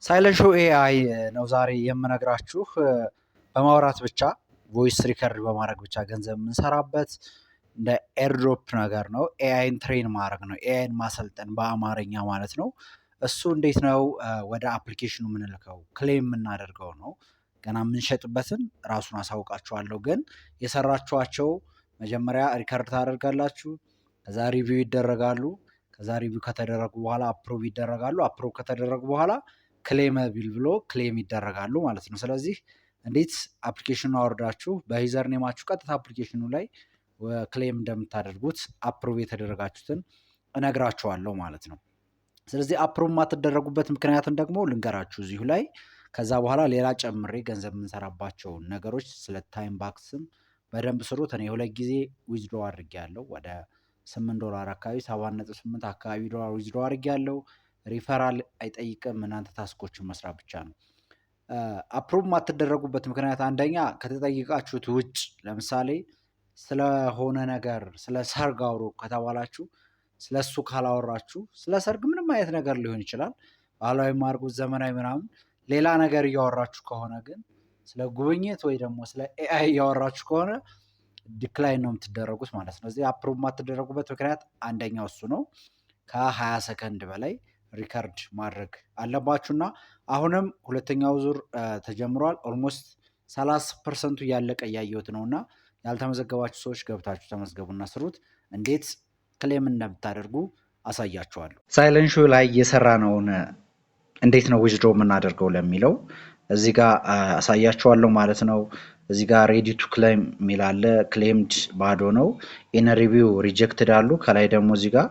ሳይለንት ሾው ኤአይ ነው ዛሬ የምነግራችሁ። በማውራት ብቻ ቮይስ ሪከርድ በማድረግ ብቻ ገንዘብ የምንሰራበት እንደ ኤርድሮፕ ነገር ነው። ኤአይን ትሬን ማድረግ ነው፣ ኤአይን ማሰልጠን በአማርኛ ማለት ነው። እሱ እንዴት ነው ወደ አፕሊኬሽኑ የምንልከው ክሌም የምናደርገው ነው። ገና የምንሸጥበትን ራሱን አሳውቃችኋለሁ። ግን የሰራችኋቸው መጀመሪያ ሪከርድ ታደርጋላችሁ፣ ከዛ ሪቪው ይደረጋሉ። ከዛ ሪቪው ከተደረጉ በኋላ አፕሮቭ ይደረጋሉ። አፕሮቭ ከተደረጉ በኋላ ክሌመብል ብሎ ክሌም ይደረጋሉ ማለት ነው። ስለዚህ እንዴት አፕሊኬሽኑ አወርዳችሁ በዩዘር ኔማችሁ ቀጥታ አፕሊኬሽኑ ላይ ክሌም እንደምታደርጉት አፕሮቭ የተደረጋችሁትን እነግራችኋለሁ ማለት ነው። ስለዚህ አፕሮቭ የማትደረጉበት ምክንያትን ደግሞ ልንገራችሁ እዚሁ ላይ። ከዛ በኋላ ሌላ ጨምሬ ገንዘብ የምንሰራባቸው ነገሮች ስለ ታይም ባክስም በደንብ ስሩት። እኔ 2 ጊዜ ዊዝድሮ አድርጌያለሁ። ወደ $8 አካባቢ 7.8 አካባቢ ዶላር ዊዝድሮ አድርጌያለሁ። ሪፈራል አይጠይቅም። እናንተ ታስኮችን መስራት ብቻ ነው። አፕሮቭ የማትደረጉበት ምክንያት አንደኛ ከተጠይቃችሁት ውጭ፣ ለምሳሌ ስለሆነ ነገር ስለ ሰርግ አውሩ ከተባላችሁ ስለ እሱ ካላወራችሁ፣ ስለ ሰርግ ምንም አይነት ነገር ሊሆን ይችላል፣ ባህላዊ ማርጉት ዘመናዊ ምናምን፣ ሌላ ነገር እያወራችሁ ከሆነ ግን ስለ ጉብኝት ወይ ደግሞ ስለ ኤአይ እያወራችሁ ከሆነ ዲክላይን ነው የምትደረጉት ማለት ነው። እዚህ አፕሮቭ የማትደረጉበት ምክንያት አንደኛው እሱ ነው። ከ20 ሰከንድ በላይ ሪከርድ ማድረግ አለባችሁና አሁንም ሁለተኛው ዙር ተጀምሯል። ኦልሞስት 30% እያለቀ እያየሁት ነውና ያልተመዘገባችሁ ሰዎች ገብታችሁ ተመዝገቡና ስሩት። እንዴት ክሌም እንደምታደርጉ አሳያችኋለሁ። ሳይለንት ሾው ላይ የሰራ ነውን እንዴት ነው ዊዝድሮ የምናደርገው ለሚለው እዚህ ጋር አሳያችኋለሁ ማለት ነው። እዚህ ጋር ሬዲ ቱ ክሌም የሚል አለ። ክሌምድ ባዶ ነው። ኢን ሪቪው ሪጀክትድ አሉ። ከላይ ደግሞ እዚህ ጋር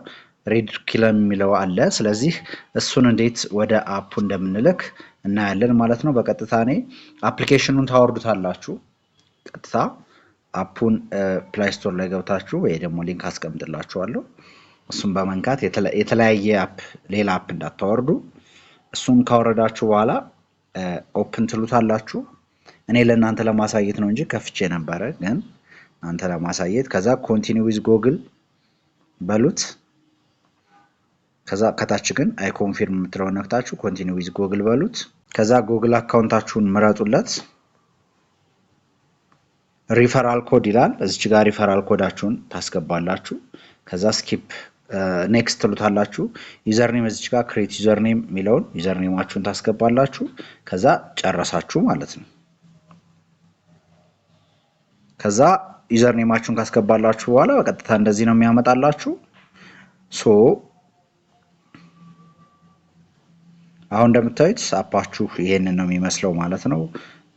ሬዲ ቱ ክሌም የሚለው አለ። ስለዚህ እሱን እንዴት ወደ አፑ እንደምንልክ እናያለን ማለት ነው። በቀጥታ እኔ አፕሊኬሽኑን ታወርዱታላችሁ። ቀጥታ አፑን ፕላይ ስቶር ላይ ገብታችሁ ወይ ደግሞ ሊንክ አስቀምጥላችኋለሁ። እሱን በመንካት የተለያየ አፕ ሌላ አፕ እንዳታወርዱ። እሱን ካወረዳችሁ በኋላ ኦፕን ትሉታላችሁ። እኔ ለእናንተ ለማሳየት ነው እንጂ ከፍቼ ነበረ፣ ግን እናንተ ለማሳየት። ከዛ ኮንቲኒው ዊዝ ጎግል በሉት። ከዛ ከታች ግን አይ ኮንፊርም የምትለው ነክታችሁ ኮንቲኒው ዊዝ ጎግል በሉት። ከዛ ጎግል አካውንታችሁን ምረጡለት። ሪፈራል ኮድ ይላል። እዚች ጋር ሪፈራል ኮዳችሁን ታስገባላችሁ። ከዛ ስኪፕ ኔክስት ትሉታላችሁ። ዩዘርኔም እዚች ጋር ክሬት ዩዘርኔም የሚለውን ዩዘርኔማችሁን ታስገባላችሁ። ከዛ ጨረሳችሁ ማለት ነው። ከዛ ዩዘርኔማችሁን ካስገባላችሁ በኋላ በቀጥታ እንደዚህ ነው የሚያመጣላችሁ። አሁን እንደምታዩት አፓችሁ ይሄንን ነው የሚመስለው ማለት ነው።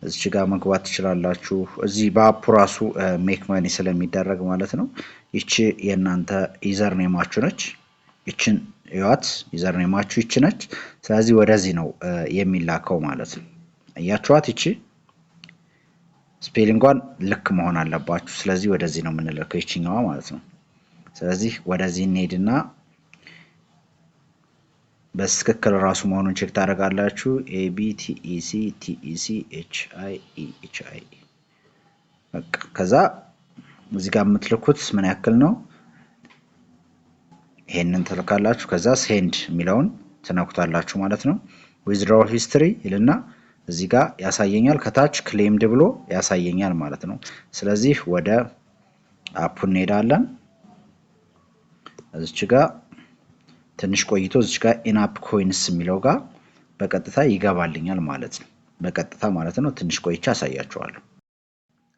እዚች ጋር መግባት ትችላላችሁ። እዚህ በአፑ ራሱ ሜክ መኒ ስለሚደረግ ማለት ነው። ይቺ የእናንተ ዩዘር ኔማችሁ ነች። ይችን ይዋት ዩዘር ኔማችሁ ይቺ ነች። ስለዚህ ወደዚህ ነው የሚላከው ማለት ነው። አያችኋት? ይቺ ስፔሊንጓን ልክ መሆን አለባችሁ። ስለዚህ ወደዚህ ነው የምንልከው ይችኛዋ ማለት ነው። ስለዚህ ወደዚህ እንሄድና በትክክል ራሱ መሆኑን ቼክ ታደርጋላችሁ። ኤቢቲኢሲ ቲኢሲ ኤችአይ በቃ። ከዛ እዚህ ጋር የምትልኩት ምን ያክል ነው ይሄንን ትልካላችሁ። ከዛ ሴንድ የሚለውን ትነኩታላችሁ ማለት ነው። ዊዝድሮዋል ሂስትሪ ይልና እዚህ ጋር ያሳየኛል። ከታች ክሌምድ ብሎ ያሳየኛል ማለት ነው። ስለዚህ ወደ አፑ እንሄዳለን። እዚች ጋር ትንሽ ቆይቶ እዚች ጋር ኢንአፕ ኮይንስ የሚለው ጋር በቀጥታ ይገባልኛል ማለት ነው። በቀጥታ ማለት ነው። ትንሽ ቆይቻ አሳያችኋለሁ።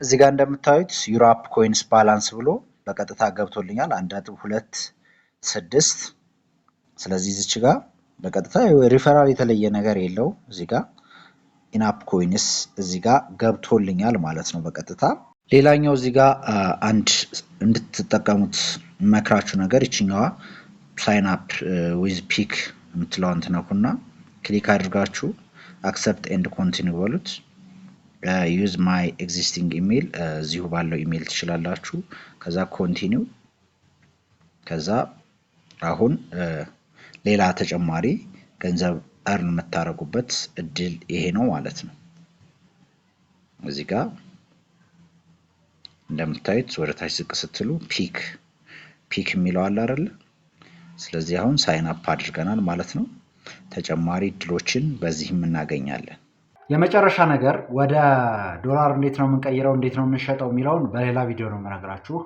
እዚህ ጋር እንደምታዩት ዩር አፕ ኮይንስ ባላንስ ብሎ በቀጥታ ገብቶልኛል 1.26። ስለዚህ እዚች ጋር በቀጥታ ሪፈራል የተለየ ነገር የለው። እዚህ ጋር ኢንአፕ ኮይንስ እዚህ ጋር ገብቶልኛል ማለት ነው በቀጥታ። ሌላኛው እዚህ ጋር አንድ እንድትጠቀሙት መክራችሁ ነገር ይችኛዋ ሳይን አፕ ዊዝ ፒክ የምትለውን ትነኩና ክሊክ አድርጋችሁ አክሰፕት ኤንድ ኮንቲኒው በሉት። ዩዝ ማይ ኤግዚስቲንግ ኢሜል እዚሁ ባለው ኢሜል ትችላላችሁ። ከዛ ኮንቲኒው። ከዛ አሁን ሌላ ተጨማሪ ገንዘብ እርን የምታደርጉበት እድል ይሄ ነው ማለት ነው። እዚህ ጋር እንደምታዩት ወደ ታች ዝቅ ስትሉ ፒክ የሚለው አለ አይደል? ስለዚህ አሁን ሳይን አፕ አድርገናል ማለት ነው። ተጨማሪ እድሎችን በዚህም እናገኛለን። የመጨረሻ ነገር ወደ ዶላር እንዴት ነው የምንቀይረው፣ እንዴት ነው የምንሸጠው የሚለውን በሌላ ቪዲዮ ነው የምነግራችሁ።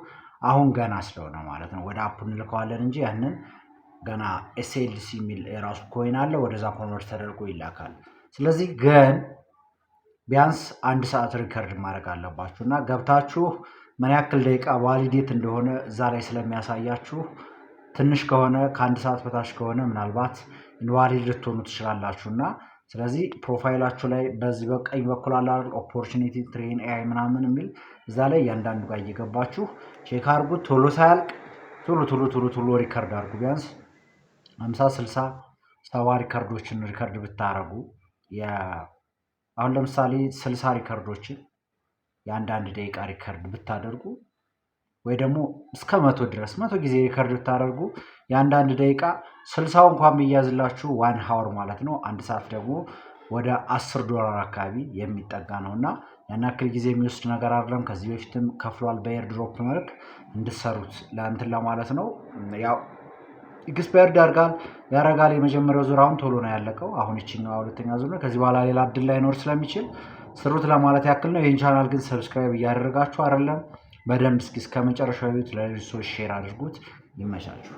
አሁን ገና ስለሆነ ማለት ነው ወደ አፑ እንልከዋለን እንጂ ያንን ገና ኤስኤልሲ የሚል የራሱ ኮይን አለ፣ ወደዛ ኮንቨርት ተደርጎ ይላካል። ስለዚህ ግን ቢያንስ 1 ሰዓት ሪከርድ ማድረግ አለባችሁ እና ገብታችሁ ምን ያክል ደቂቃ ቫሊዴት እንደሆነ እዛ ላይ ስለሚያሳያችሁ ትንሽ ከሆነ ከ1 ሰዓት በታች ከሆነ ምናልባት ኢንቫሊድ ልትሆኑ ትችላላችሁ እና ስለዚህ ፕሮፋይላችሁ ላይ በዚህ በቀኝ በኩል አለ ኦፖርቹኒቲ ትሬን ኤአይ ምናምን የሚል እዛ ላይ እያንዳንዱ ጋር እየገባችሁ ቼክ አድርጉት። ቶሎ ሳያልቅ ቶሎ ሪከርድ አድርጉ። ቢያንስ 50 60 70 ሪከርዶችን ሪከርድ ብታረጉ አሁን ለምሳሌ 60 ሪከርዶችን የአንዳንድ ደቂቃ ሪከርድ ብታደርጉ ወይ ደግሞ እስከ 100 ድረስ 100 ጊዜ ሪከርድ ብታደርጉ የአንዳንድ ደቂቃ 60 እንኳን ቢያዝላችሁ 1 ሃወር ማለት ነው። 1 ሰዓት ደግሞ ወደ $10 አካባቢ የሚጠጋ ነውና ያን ያክል ጊዜ የሚወስድ ነገር አይደለም። ከዚህ በፊትም ከፍሏል በኤር ድሮፕ መልክ እንድትሰሩት ለእንትን ለማለት ነው። ያው ኤክስፓየርድ ያደርጋል የመጀመሪያው ዙር አሁን ቶሎ ነው ያለቀው። አሁን እቺኛው ሁለተኛ ዙር ነው። ከዚህ በኋላ ሌላ እድል ላይኖር ስለሚችል ስሩት ለማለት ያክል ነው። ይህን ቻናል ግን ሰብስክራይብ እያደረጋችሁ አይደለም። በደንብ እስከ መጨረሻው ለሌሎች ሰዎች ሼር አድርጉት። ይመቻችሁ።